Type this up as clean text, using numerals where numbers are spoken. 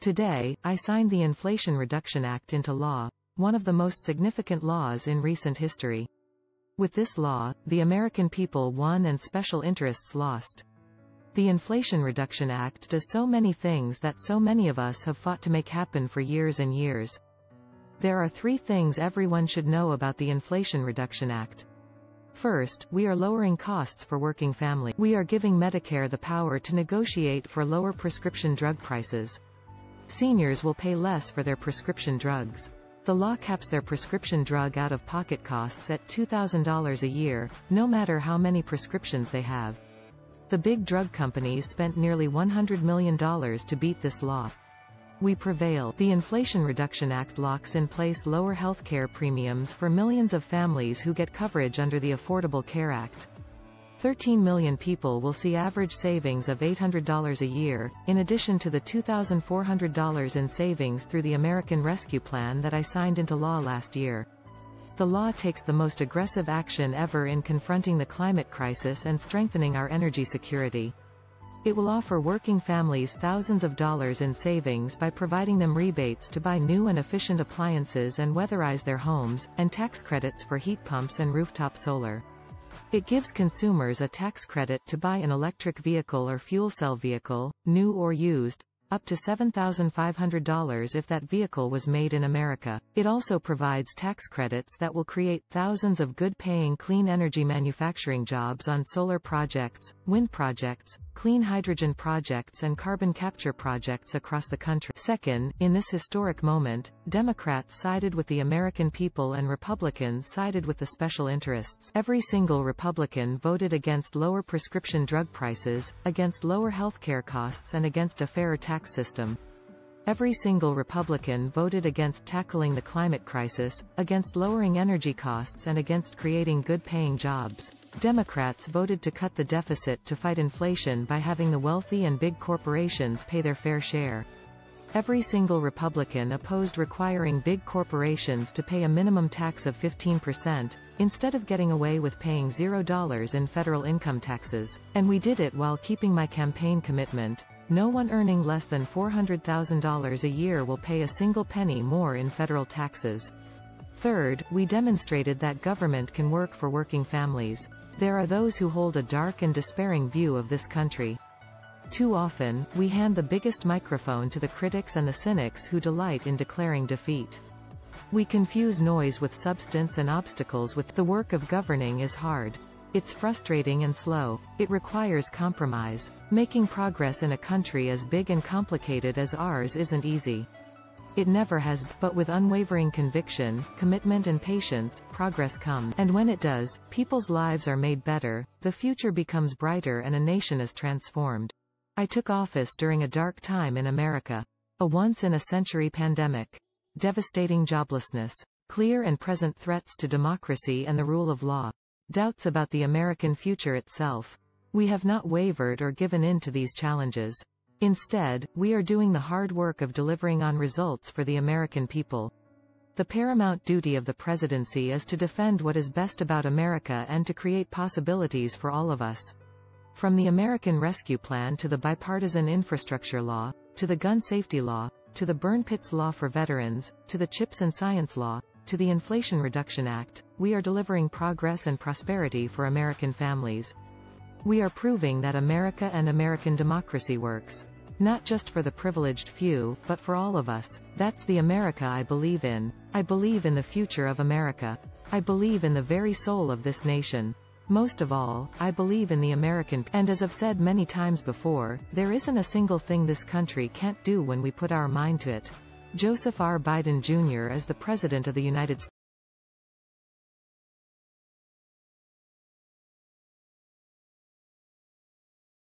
Today, I signed the Inflation Reduction Act into law, one of the most significant laws in recent history. With this law, the American people won and special interests lost. The Inflation Reduction Act does so many things that so many of us have fought to make happen for years and years. There are 3 things everyone should know about the Inflation Reduction Act. First, we are lowering costs for working families. We are giving Medicare the power to negotiate for lower prescription drug prices. Seniors will pay less for their prescription drugs. The law caps their prescription drug out-of-pocket costs at $2,000 a year, no matter how many prescriptions they have. The big drug companies spent nearly $100 million to beat this law. We prevail. The Inflation Reduction Act locks in place lower healthcare premiums for millions of families who get coverage under the Affordable Care Act. 13 million people will see average savings of $800 a year, in addition to the $2,400 in savings through the American Rescue Plan that I signed into law last year. The law takes the most aggressive action ever in confronting the climate crisis and strengthening our energy security. It will offer working families thousands of dollars in savings by providing them rebates to buy new and efficient appliances and weatherize their homes, and tax credits for heat pumps and rooftop solar. It gives consumers a tax credit to buy an electric vehicle or fuel cell vehicle, new or used, up to $7,500 if that vehicle was made in America. It also provides tax credits that will create thousands of good-paying clean energy manufacturing jobs on solar projects, wind projects, clean hydrogen projects and carbon capture projects across the country. Second, in this historic moment, Democrats sided with the American people and Republicans sided with the special interests. Every single Republican voted against lower prescription drug prices, against lower healthcare costs and against a fairer tax system. Every single Republican voted against tackling the climate crisis, against lowering energy costs and against creating good-paying jobs. Democrats voted to cut the deficit to fight inflation by having the wealthy and big corporations pay their fair share. Every single Republican opposed requiring big corporations to pay a minimum tax of 15%, instead of getting away with paying $0 in federal income taxes. And we did it while keeping my campaign commitment. No one earning less than $400,000 a year will pay a single penny more in federal taxes. Third, we demonstrated that government can work for working families. There are those who hold a dark and despairing view of this country. Too often, we hand the biggest microphone to the critics and the cynics who delight in declaring defeat. We confuse noise with substance and obstacles with the work of governing is hard. It's frustrating and slow. It requires compromise. Making progress in a country as big and complicated as ours isn't easy. It never has, but with unwavering conviction, commitment and patience, progress comes. And when it does, people's lives are made better, the future becomes brighter and a nation is transformed. I took office during a dark time in America. A once-in-a-century pandemic. Devastating joblessness. Clear and present threats to democracy and the rule of law. Doubts about the American future itself. We have not wavered or given in to these challenges. Instead, we are doing the hard work of delivering on results for the American people. The paramount duty of the presidency is to defend what is best about America and to create possibilities for all of us. From the American Rescue Plan to the Bipartisan Infrastructure Law, to the Gun Safety Law, to the Burn Pits Law for veterans, to the CHIPS and Science Law, to the Inflation Reduction Act, we are delivering progress and prosperity for American families. We are proving that America and American democracy works. Not just for the privileged few, but for all of us. That's the America I believe in. I believe in the future of America. I believe in the very soul of this nation. Most of all, I believe in the American, and as I've said many times before, there isn't a single thing this country can't do when we put our mind to it. Joseph R. Biden Jr. is the President of the United States.